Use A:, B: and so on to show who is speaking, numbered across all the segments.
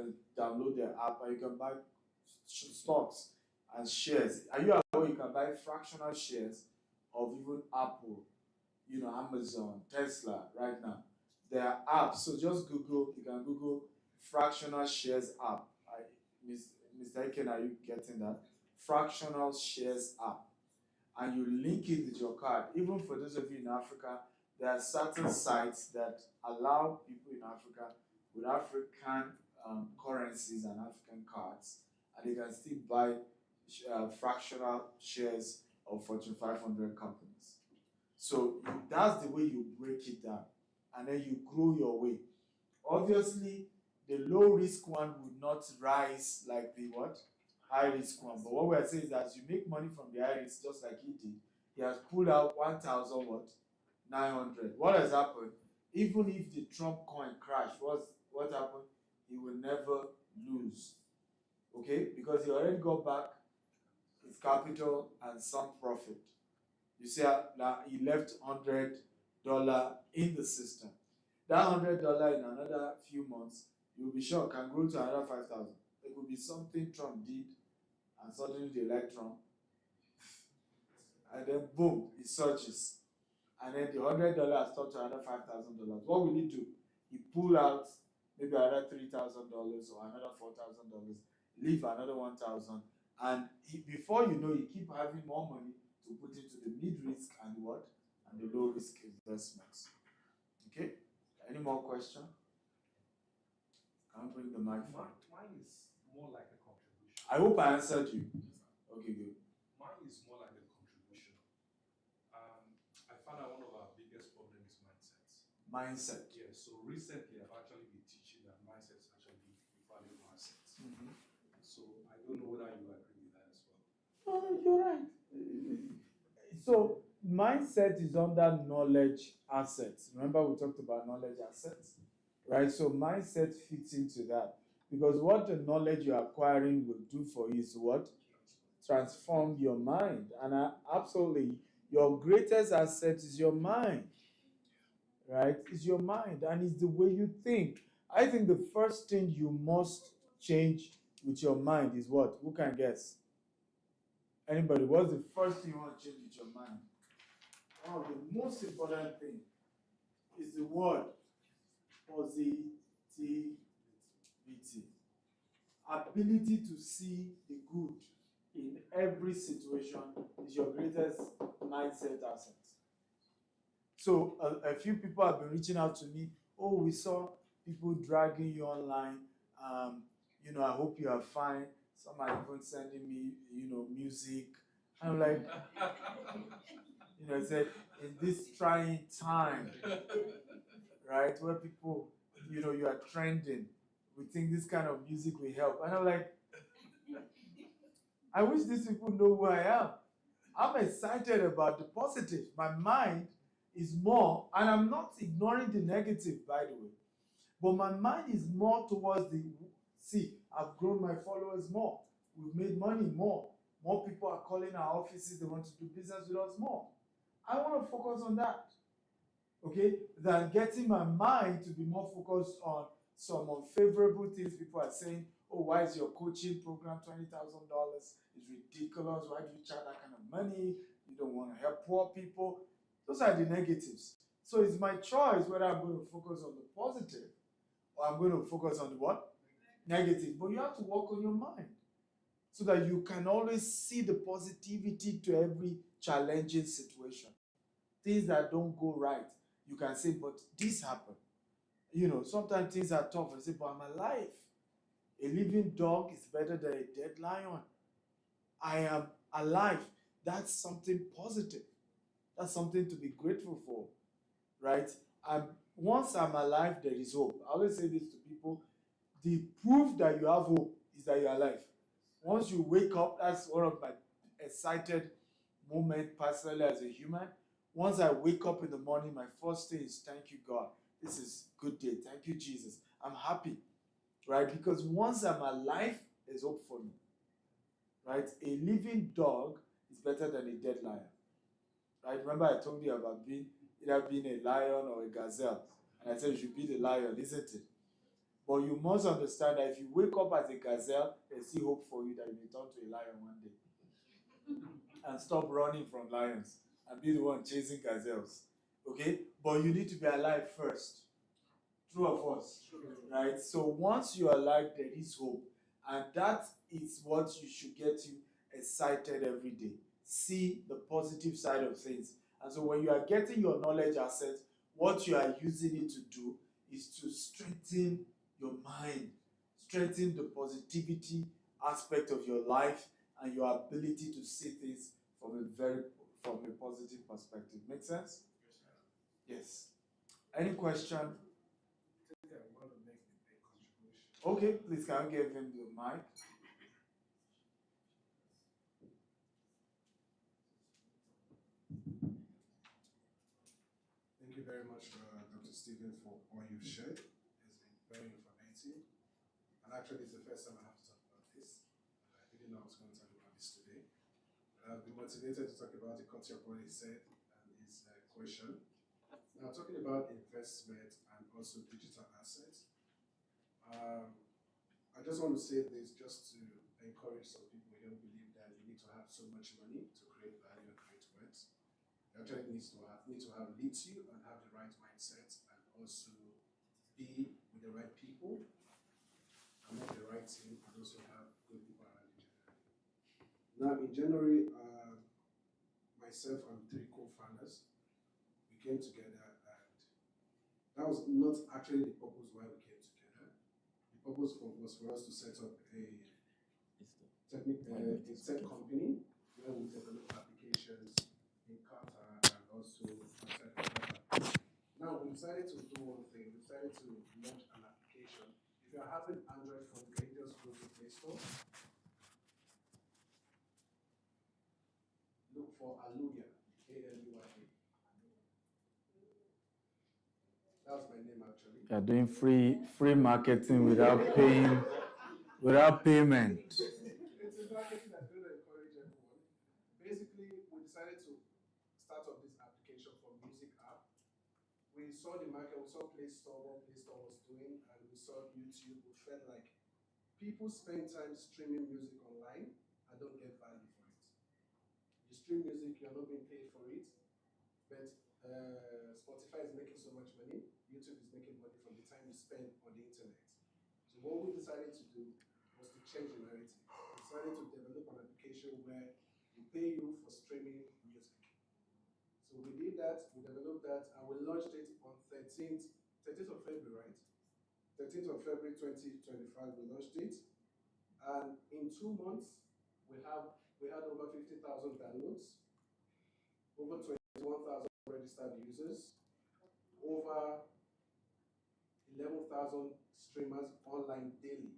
A: can download their app and you can buy stocks and shares. Are you aware you can buy fractional shares of even Apple, Amazon, Tesla right now? There are apps. So just Google, you can Google fractional shares app. Mr. Eken, are you getting that? Fractional shares app. And you link it with your card. Even for those of you in Africa, there are certain sites that allow people in Africa with African currencies and African cards, and they can still buy fractional shares of Fortune 500 companies. So that's the way you break it down, and then you grow your way. Obviously, the low risk one would not rise like the what? High risk one. But what we're saying is that you make money from the high risk just like he did. He has pulled out 1,000 what? 900. What has happened? Even if the Trump coin crashed, what happened? He will never lose. Okay? Because he already got back his capital and some profit. You see, now he left $100 in the system. That $100 in another few months, you'll be sure can grow to another 5,000. It could be something Trump did, and suddenly they like Trump, and then boom, it surges, and then the $100 has turned to another $5,000. What will he do? He pull out maybe another $3,000 or another $4,000, leave another 1,000, and before you know, you keep having more money to put into the mid-risk and what? And the low-risk investments. Okay? Any more questions? Can I bring the mic forward?
B: Mine is more like a contribution.
A: I hope I answered you. Okay, good.
B: Mine is more like a contribution. I found out one of our biggest problems is mindsets.
A: Mindset.
B: Yeah, so recently I've actually been teaching that mindsets actually value assets. So I don't know whether you agree with that as well.
A: Oh, you're right. So mindset is under knowledge assets. Remember we talked about knowledge assets, right? So mindset fits into that, because what the knowledge you're acquiring will do for you is what? Transform your mind. And absolutely, your greatest asset is your mind, right? It's your mind, and it's the way you think. I think the first thing you must change with your mind is what? Who can guess? Anybody? What's the first thing you want to change with your mind? One of the most important thing is the word positivity. Ability to see the good in every situation is your greatest mindset asset. So a few people have been reaching out to me. Oh, we saw people dragging you online. I hope you are fine. Some are even sending me, music. I'm like, said in this trying time, right, where people, you are trending, we think this kind of music will help. And I'm like, I wish these people know who I am. I'm excited about the positive. My mind is more, and I'm not ignoring the negative, by the way, but my mind is more towards I've grown my followers more. We've made money more. More people are calling our offices. They want to do business with us more. I want to focus on that, okay, than getting my mind to be more focused on some unfavorable things. People are saying, oh, why is your coaching program $20,000? It's ridiculous. Why do you charge that kind of money? You don't want to help poor people. Those are the negatives. So it's my choice whether I'm going to focus on the positive or I'm going to focus on the what? Negative. But you have to work on your mind so that you can always see the positivity to every challenging situation. Things that don't go right, you can say, but this happened. Sometimes things are tough. I say, but I'm alive. A living dog is better than a dead lion. I am alive. That's something positive. That's something to be grateful for, right? And once I'm alive, there is hope. I always say this to people. The proof that you have hope is that you're alive. Once you wake up, that's one of my excited moments personally as a human. Once I wake up in the morning, my first thing is thank you, God. This is a good day. Thank you, Jesus. I'm happy, right? Because once I'm alive, there's hope for me, right? A living dog is better than a dead lion, right? Remember I told you about either being a lion or a gazelle, and I said you should be the lion, isn't it? But you must understand that if you wake up as a gazelle, there's still hope for you that you may turn to a lion one day. And stop running from lions and be the one chasing gazelles. Okay? But you need to be alive first. True of us. Right? So once you're alive, there is hope. And that is what you should get you excited every day. See the positive side of things. And so when you are getting your knowledge asset, what you are using it to do is to strengthen your mind, strengthen the positivity aspect of your life and your ability to see things from a positive perspective. Make sense? Yes. Any question? Okay, please can I give him the mic?
B: Thank you very much, Dr. Stephen, for all you've shared. It's been very informative. And actually, it's the first time I have to talk about this. I didn't know I was going to talk about this today. But I've been motivated to talk about it because what he said and his question. Now, talking about investment and also digital assets, I just want to say this just to encourage some people who don't believe that you need to have so much money to create value and create wealth. You actually need to have lead you and have the right mindset and also be with the right people and have the right team and also have good people around you. Now in January, myself and 3 co-founders, we came together and that was not actually the purpose why we came together. The purpose was for us to set up a tech company where we develop applications in Qatar and also outside of Qatar. Now we decided to do one thing. We decided to launch an application. If you are having Android phone, you can just go to Play Store. Look for Aluya, A-L-U-Y-A. That's my name actually.
A: You're doing free marketing without payment.
B: It's a marketing that's going to encourage everyone. Basically, we decided to start up this application for music app. We saw the market, we saw Play Store, what Play Store was doing, and we saw YouTube. We felt like people spend time streaming music online and don't get value for it. You stream music, you're not being paid for it, but Spotify is making so much money, YouTube is making money from the time you spend on the internet. So what we decided to do was to change the narrative. We decided to develop an application where we pay you for streaming music. So we did that, we developed that, and we launched it on 13th of February, right? 13th of February 2025, we launched it. And in 2 months, we had over 50,000 downloads, over 21,000 registered users, over 11,000 streamers online daily.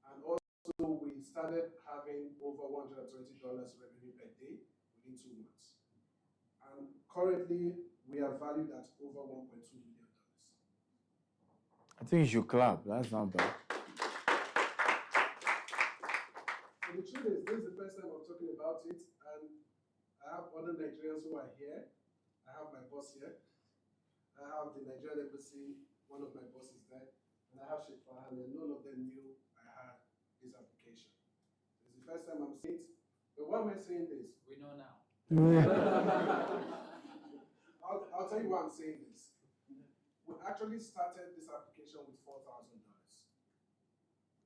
B: And also we started having over $120 revenue per day within 2 months. And currently we are valued at over $1.2 million.
A: I think you should clap. That's not bad.
B: So the truth is, this is the first time I'm talking about it, and I have other Nigerians who are here. I have my boss here. I have the Nigerian embassy, one of my bosses there, and I have Sheikh Farhan, and none of them knew I had this application. It's the first time I'm saying it. But why am I saying this?
C: We know now.
B: I'll tell you why I'm saying this. We actually started this application with $4,000,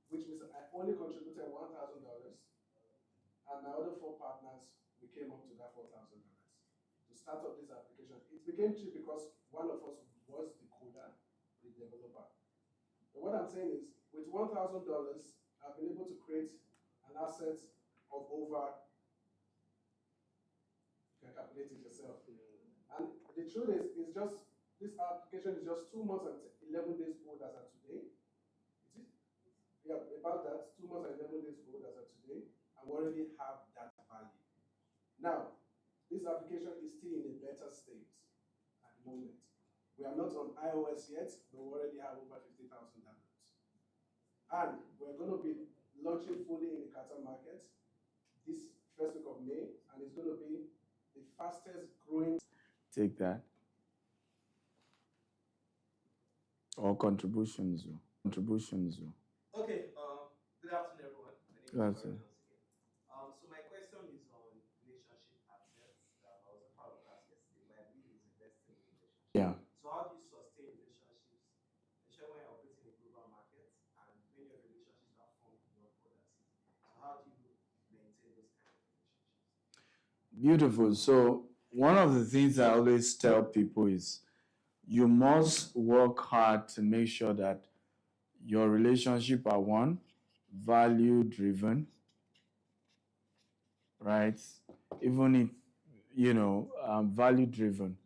B: which means I only contributed $1,000, and my other 4 partners, we came up to that $4,000 to start up this application. It became cheap because one of us was the coder, the developer. But what I'm saying is, with $1,000, I've been able to create an asset of over, you can calculate it yourself. And the truth is, this application is just 2 months and 11 days old as of today. Is it? Yeah, about that, 2 months and 11 days old as of today, and we already have that value. Now, this application is still in a beta state at the moment. We are not on iOS yet, but we already have over 50,000 downloads. And we're going to be launching fully in the Qatar market this first week of May, and it's going to be the fastest growing.
A: Take that. Or contributions. contributions.
C: Okay, good afternoon, everyone.
A: Good
C: My name is
A: afternoon.
C: Warren once again. So my question is on relationship assets. I was a part of class yesterday, but I believe it's investing in relationships.
A: Yeah.
C: So how do you sustain relationships, especially when you're operating in a global market and many of the relationships are formed beyond borders? So how do you maintain those kind of relationships?
A: Beautiful. So one of the things I always tell people is you must work hard to make sure that your relationship are one, value driven, right? Even if value driven,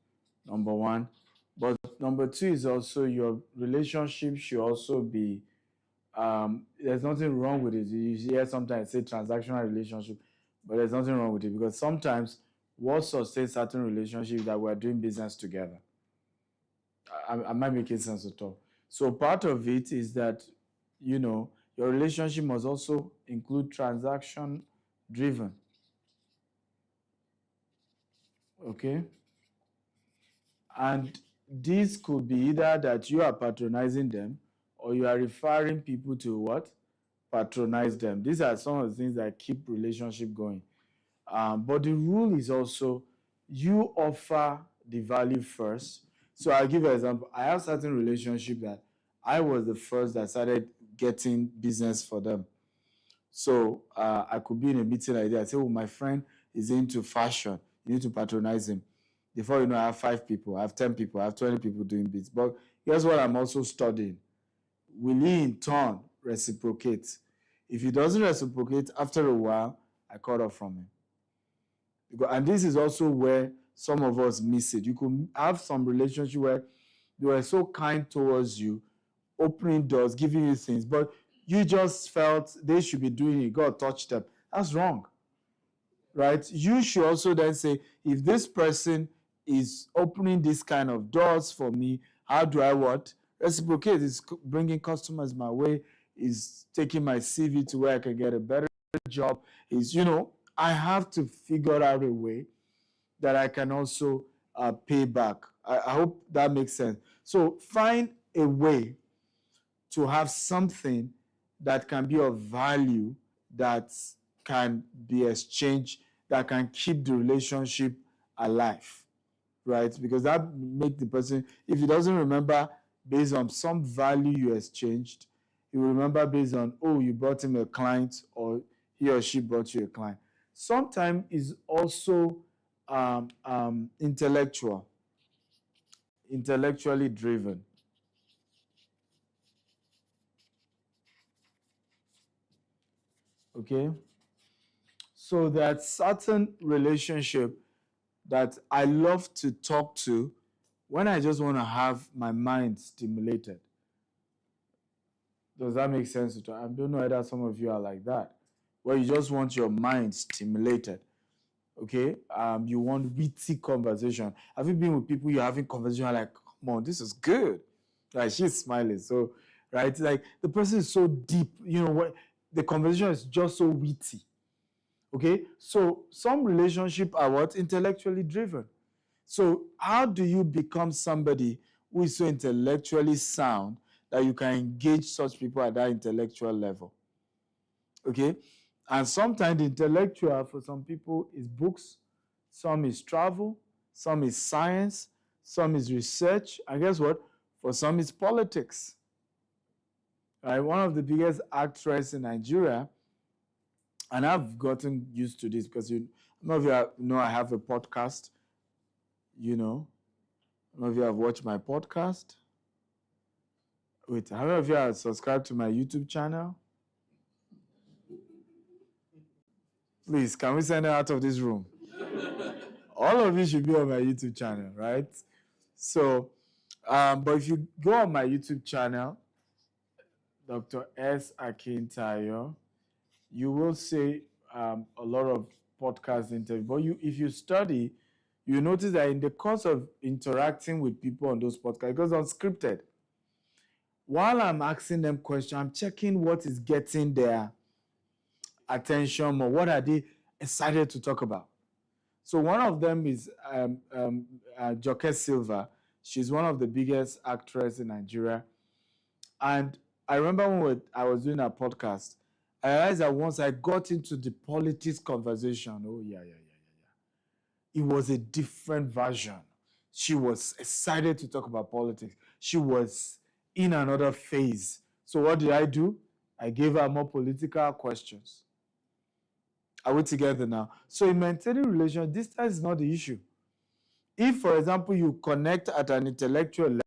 A: number one. But number two is also your relationship should also be there's nothing wrong with it. You hear sometimes say transactional relationship, but there's nothing wrong with it because sometimes what sustains certain relationships that we're doing business together. Am I making sense at all? So part of it is that your relationship must also include transaction driven. Okay. And this could be either that you are patronizing them or you are referring people to what? Patronize them. These are some of the things that keep relationship going. But the rule is also you offer the value first. So I'll give you an example. I have certain relationship that I was the first that started getting business for them. So I could be in a meeting like that. I say, oh, my friend is into fashion. You need to patronize him. Before you know, I have 5 people, I have 10 people, I have 20 people doing bits. But here's what I'm also studying. Will he in turn reciprocate? If he doesn't reciprocate, after a while, I cut off from him. And this is also where some of us miss it. You could have some relationship where they were so kind towards you, opening doors, giving you things, but you just felt they should be doing it. God touched them. That's wrong, right? You should also then say, if this person is opening this kind of doors for me, how do I what? Reciprocate. Is bringing customers my way, is taking my CV to where I can get a better job, is, I have to figure out a way that I can also pay back. I hope that makes sense. So find a way to have something that can be of value, that can be exchanged, that can keep the relationship alive, right? Because that make the person, if he doesn't remember based on some value you exchanged, he will remember based on, oh, you brought him a client or he or she brought you a client. Sometimes is also intellectually driven. Okay, so that certain relationship that I love to talk to when I just want to have my mind stimulated. Does that make sense? I don't know whether some of you are like that, where you just want your mind stimulated. Okay, you want witty conversation. Have you been with people you're having conversation like, come on, this is good? Like she's smiling, so right, like the person is so deep. What the conversation is just so witty. Okay, so some relationship are what? Intellectually driven. So how do you become somebody who is so intellectually sound that you can engage such people at that intellectual level? Okay, and sometimes the intellectual for some people is books, some is travel, some is science, some is research, and guess what? For some it's politics. Right? One of the biggest actresses in Nigeria, and I've gotten used to this because some of you know I have a podcast. Some of you have watched my podcast. Wait, how many of you have subscribed to my YouTube channel? Please, can we send her out of this room? All of you should be on my YouTube channel, right? So, but if you go on my YouTube channel, Dr. S. Akintayo, you will see a lot of podcast interviews. But if you study, you notice that in the course of interacting with people on those podcasts, it goes unscripted. While I'm asking them questions, I'm checking what is getting their attention or what are they excited to talk about. So one of them is Joke Silva. She's one of the biggest actresses in Nigeria. And I remember when I was doing a podcast, I realized that once I got into the politics conversation, oh yeah. It was a different version. She was excited to talk about politics. She was in another phase. So what did I do? I gave her more political questions. Are we together now? So in maintaining relations, distance is not the issue. If, for example, you connect at an intellectual level,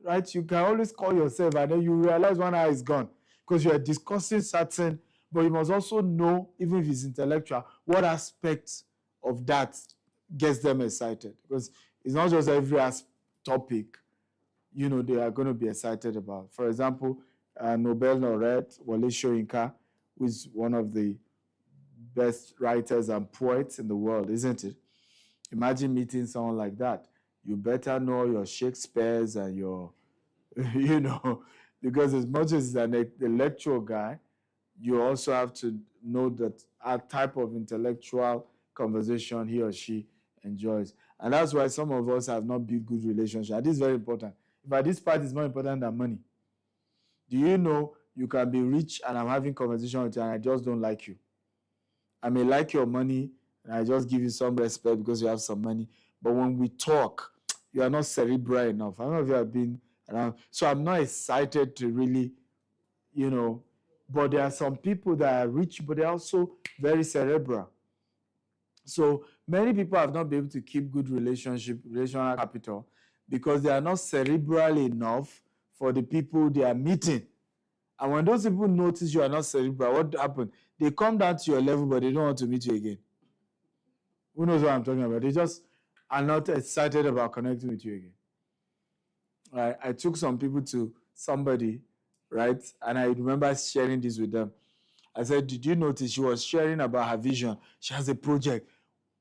A: right, you can always call yourself and then you realize one eye is gone because you are discussing certain, but you must also know, even if it's intellectual, what aspects of that gets them excited. Because it's not just every topic, they are going to be excited about. For example, Nobel laureate Wole Soyinka, who is one of the best writers and poets in the world, isn't it? Imagine meeting someone like that. You better know your Shakespeare's and your, because as much as he's an intellectual guy, you also have to know that a type of intellectual conversation he or she enjoys. And that's why some of us have not built good relationships. And this is very important. But this part is more important than money. Do you know you can be rich and I'm having conversation with you and I just don't like you? I may like your money and I just give you some respect because you have some money. But when we talk, you are not cerebral enough. I don't know if you have been around. So I'm not excited to really, but there are some people that are rich, but they're also very cerebral. So many people have not been able to keep good relational capital because they are not cerebral enough for the people they are meeting. And when those people notice you are not cerebral, what happens? They come down to your level, but they don't want to meet you again. Who knows what I'm talking about? They just are not excited about connecting with you again. Right? I took some people to somebody, right? And I remember sharing this with them. I said, did you notice she was sharing about her vision? She has a project.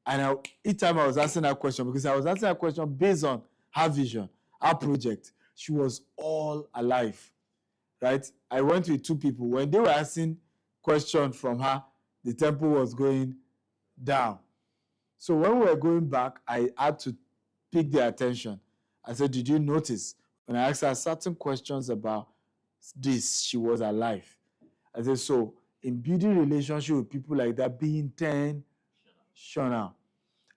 A: And each time I was asking that question, because I was asking that question based on her vision, her project, she was all alive, right? I went with two people. When they were asking questions from her, the tempo was going down. So when we were going back, I had to pick their attention. I said, did you notice? When I asked her certain questions about this, she was alive. I said, so in building relationship with people like that, be intentional.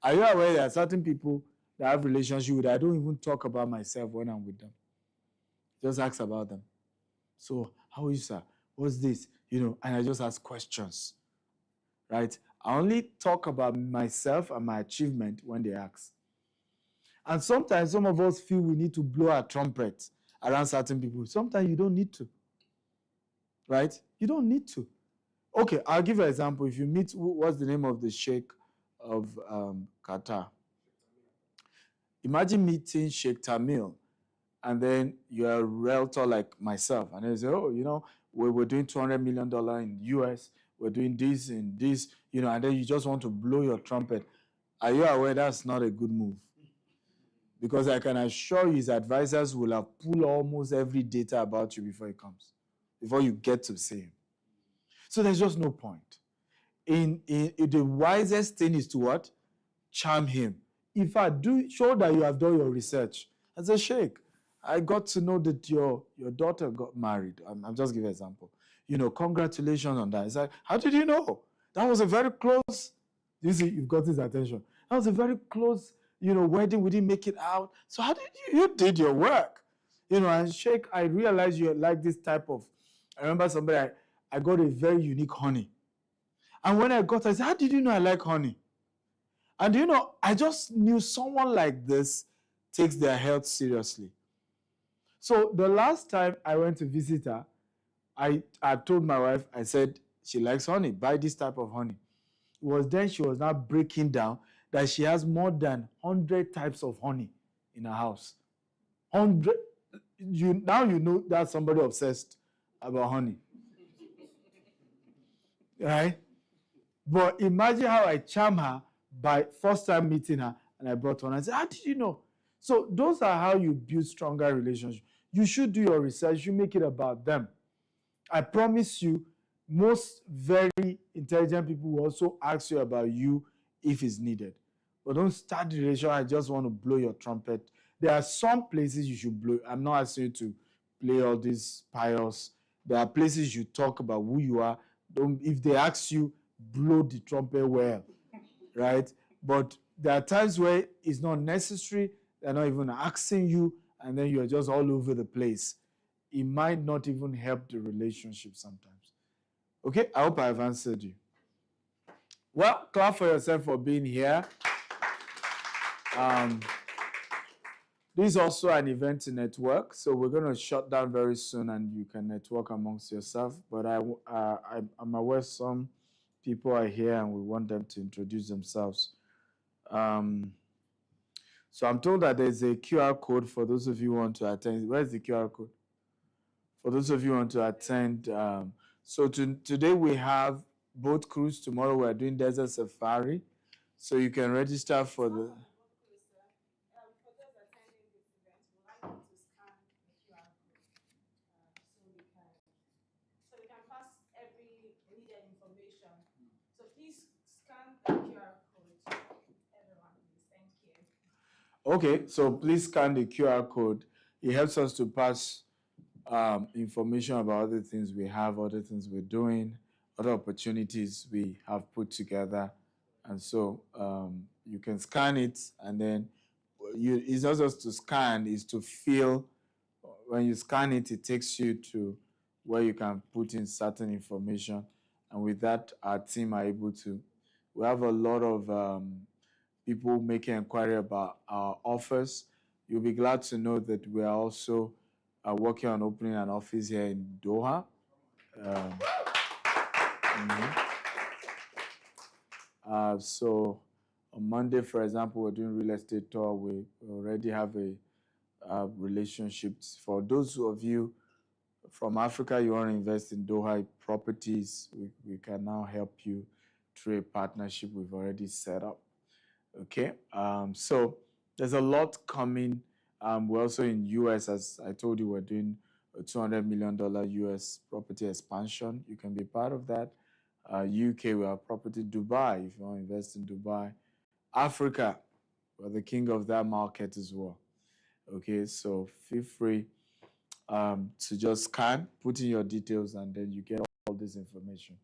A: Are you aware there are certain people that I have relationship with? I don't even talk about myself when I'm with them. Just ask about them. So, how are you, sir? What's this? And I just ask questions, right? I only talk about myself and my achievement when they ask. And sometimes some of us feel we need to blow our trumpet around certain people. Sometimes you don't need to, right? You don't need to. Okay, I'll give you an example. If you meet, what's the name of the sheikh of Qatar? Imagine meeting Sheikh Tamil, and then you're a realtor like myself, and they say, oh, we're doing $200 million in the US, we're doing this and this, and then you just want to blow your trumpet. Are you aware that's not a good move? Because I can assure you his advisors will have pulled almost every data about you before he comes, before you get to see him. So there's just no point. In the wisest thing is to what? Charm him. If I do show that you have done your research, as a sheikh, I got to know that your daughter got married. I'm just giving an example. Congratulations on that. It's like, how did you know? That was a very close. You see, you've got his attention. That was a very close, wedding. We didn't make it out. So how did you did your work? And sheikh, I realized you like this type of. I remember somebody. I got a very unique honey. And when I got it, I said, how did you know I like honey? And I just knew someone like this takes their health seriously. So the last time I went to visit her, I told my wife, I said, she likes honey, buy this type of honey. It was then she was now breaking down that she has more than 100 types of honey in her house. 100. Now you know that's somebody obsessed about honey. Right? But imagine how I charm her by first time meeting her, and I brought her on. I said, how did you know? So those are how you build stronger relationships. You should do your research. You make it about them. I promise you, most very intelligent people will also ask you about you if it's needed. But don't start the relationship. I just want to blow your trumpet. There are some places you should blow. I'm not asking you to play all these pious. There are places you talk about who you are. Don't, if they ask you, blow the trumpet well, right? But there are times where it's not necessary. They're not even asking you, and then you're just all over the place. It might not even help the relationship sometimes. Okay, I hope I've answered you. Well, clap for yourself for being here. Um, this is also an event to network, so we're going to shut down very soon, and you can network amongst yourself. But I'm aware some people are here, and we want them to introduce themselves. So I'm told that there's a QR code for those of you who want to attend. Where's the QR code? For those of you who want to attend. Today we have boat cruise. Tomorrow we're doing desert safari. So you can register for the...
D: For those attending this event, we'd like you to scan the QR code so we can pass every needed information. So please scan the QR code. Everyone, please. Thank you.
A: Okay, so please scan the QR code. It helps us to pass information about other things we have, other things we're doing, other opportunities we have put together. And so you can scan it, and then it's not just to scan, it's to feel. When you scan it, it takes you to where you can put in certain information. And with that, our team are able to. We have a lot of people making inquiry about our offers. You'll be glad to know that we are also working on opening an office here in Doha. So on Monday, for example, we're doing real estate tour. We already have a relationships. For those of you from Africa, you want to invest in Doha properties, we can now help you through a partnership we've already set up. Okay, so there's a lot coming. We're also in US, as I told you, we're doing a $200 million US property expansion. You can be part of that. UK, we have property. Dubai, if you want to invest in Dubai. Africa, we're the king of that market as well. Okay, so feel free to just scan, put in your details, and then you get all this information.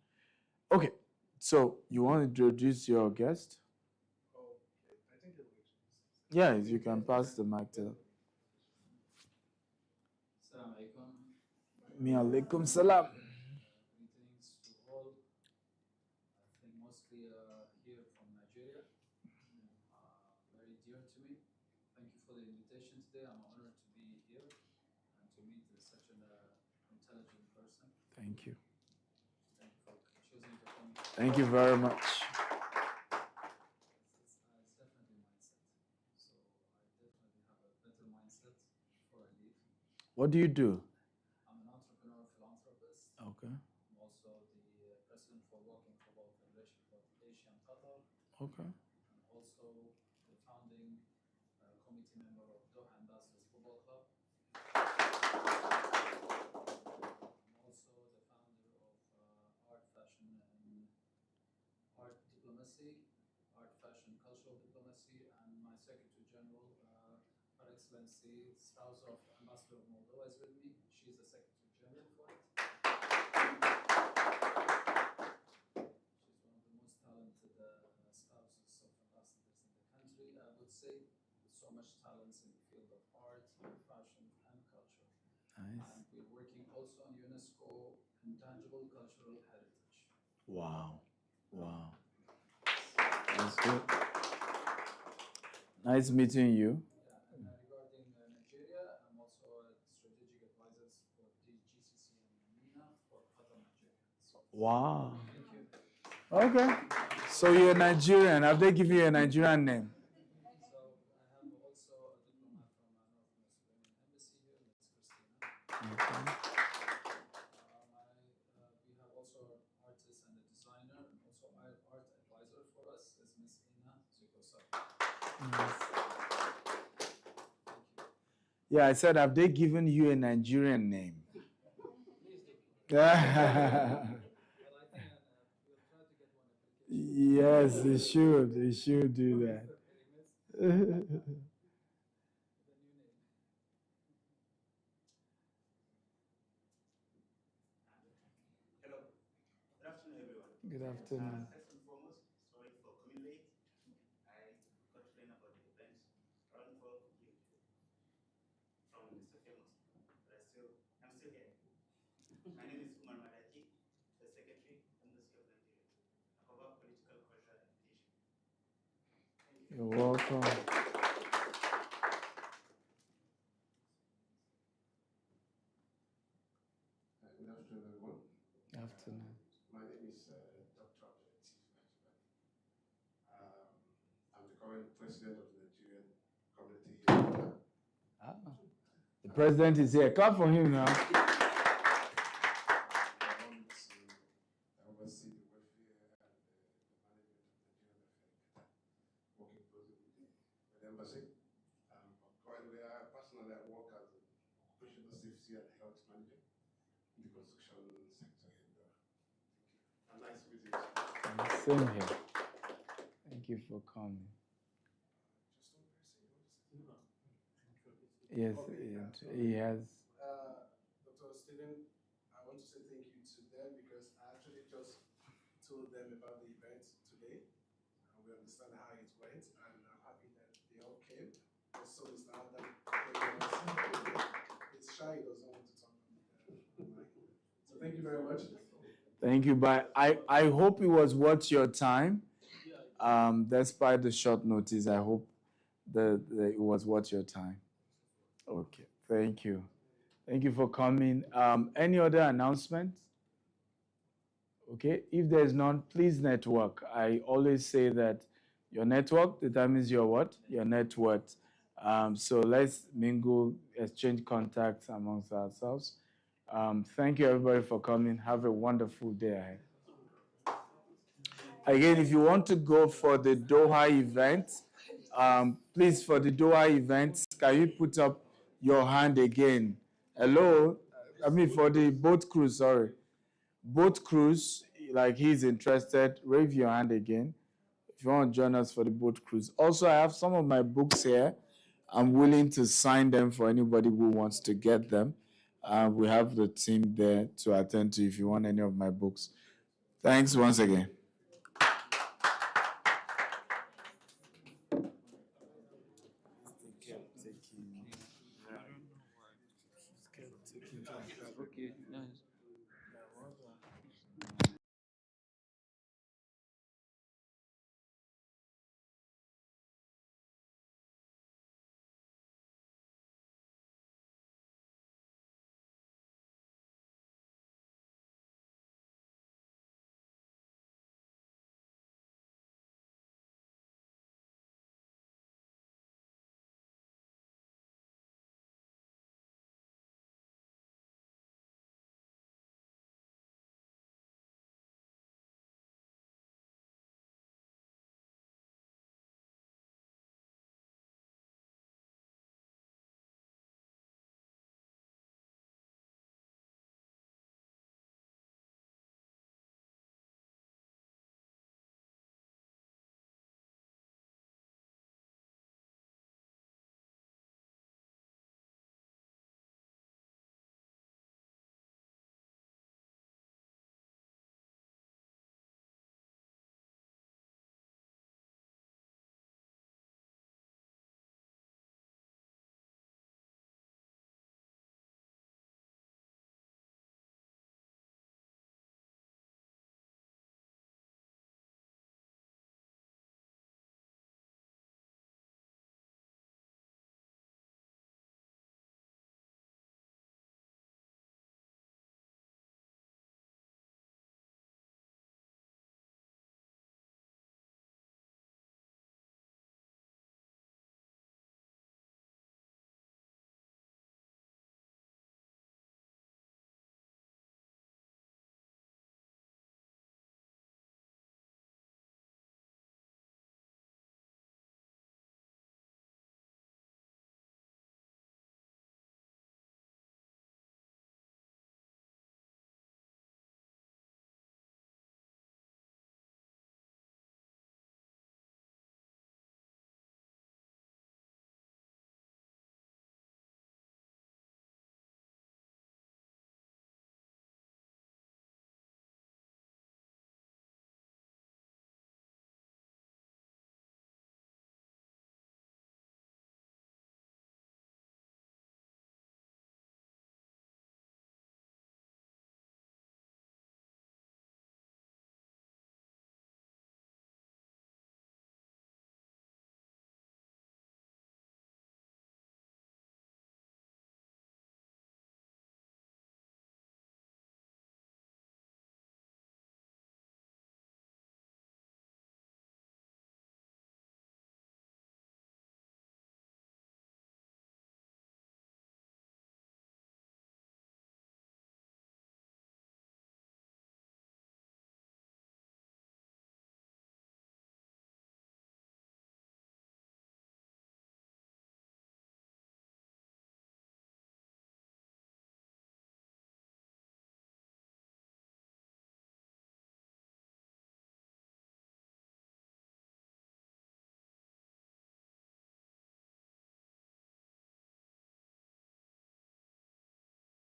A: Okay, so you want to introduce your guest? Yeah, if you can pass the mic to them.
E: Assalamu alaikum.
A: Mi alaikum salam.
E: Greetings to all. I think mostly here from Nigeria. Very dear to me. Thank you for the invitation today. I'm honored to be here and to meet such an intelligent person.
A: Thank you.
E: Thank you for choosing to come.
A: Thank you very much.
E: It's definitely mindset. So I definitely have a better mindset before I leave.
A: What do you do?
E: I'm an entrepreneur, philanthropist.
A: Okay.
E: I'm also the president for Working for Law Federation for Asia and Qatar.
A: Okay.
E: And also the founding committee member of Doha Ambassadors Football Club. I'm also the founder of Art, Fashion, and Art Diplomacy, Art, Fashion, Cultural Diplomacy, and my Secretary General, Her Excellency, spouse of Ambassador of Moldova, is with me. She's the Secretary General for it. She's one of the most talented spouses of ambassadors in the country, I would say, with so much talents in the field of art, fashion, and culture.
A: Nice.
E: And we're working also on UNESCO Intangible Cultural Heritage.
A: Wow. Wow. That's good. Nice meeting you.
E: Yeah, and regarding Nigeria, I'm also a strategic advisor for the GCC and MENA for Qatar, Nigeria. So,
A: Wow.
E: thank you.
A: Okay. So you're Nigerian. Have they given you a Nigerian name?
E: So I have also a diplomat from North Macedonian Embassy here, Ms. Christina.
A: Okay.
E: We have also an artist and a designer, and also art advisor for us is Ms. Ina Zukosa.
A: Nice.
E: Thank you.
A: Yeah, I said, have they given you a Nigerian name?
E: Please do. But I think we'll try to get one application.
A: Yes, they should. They should do that.
E: The new name.
A: Good afternoon.
C: First and foremost, sorry for coming late. I got to learn about the event around 12 p.m. from Mr. Famous, but I'm still here. My name is Umar Madaki, the Secretary, Embassy of Nigeria. I cover political culture and education. Thank you.
A: You're welcome.
B: Good afternoon, everyone.
A: Afternoon.
B: My name is Dr. Abdulatif Ajibade. I'm the current president of the Nigerian community here in Doha.
A: The president is here. Clap for him now.
B: I want to oversee the welfare and the management of the Nigerian welfare, working closely with the embassy. Currently, personally, I work as an occupational safety and health manager in the construction sector here in Doha. Thank you. And nice to meet you.
A: Same here. Thank you for coming. Yes, he has.
B: Dr. Stephen, I want to say thank you to them because I actually just told them about the event today. And we understand how it went, and I'm happy that they all came. Also, Mr. Adam, it's shy, he doesn't want to talk about it. So thank you very much.
A: Thank you. But I hope it was worth your time. Despite the short notice, I hope that it was worth your time. Okay. Thank you. Thank you for coming. Any other announcements? Okay. If there's none, please network. I always say that your network determines your what? Your net worth. So let's mingle, exchange contacts amongst ourselves. Thank you, everybody, for coming. Have a wonderful day ahead. Again, if you want to go for the Doha event, please, for the Doha event, can you put up your hand again? Hello? I mean, for the boat cruise, sorry. Boat cruise, like he's interested, wave your hand again if you want to join us for the boat cruise. Also, I have some of my books here. I'm willing to sign them for anybody who wants to get them. We have the team there to attend to if you want any of my books. Thanks once again.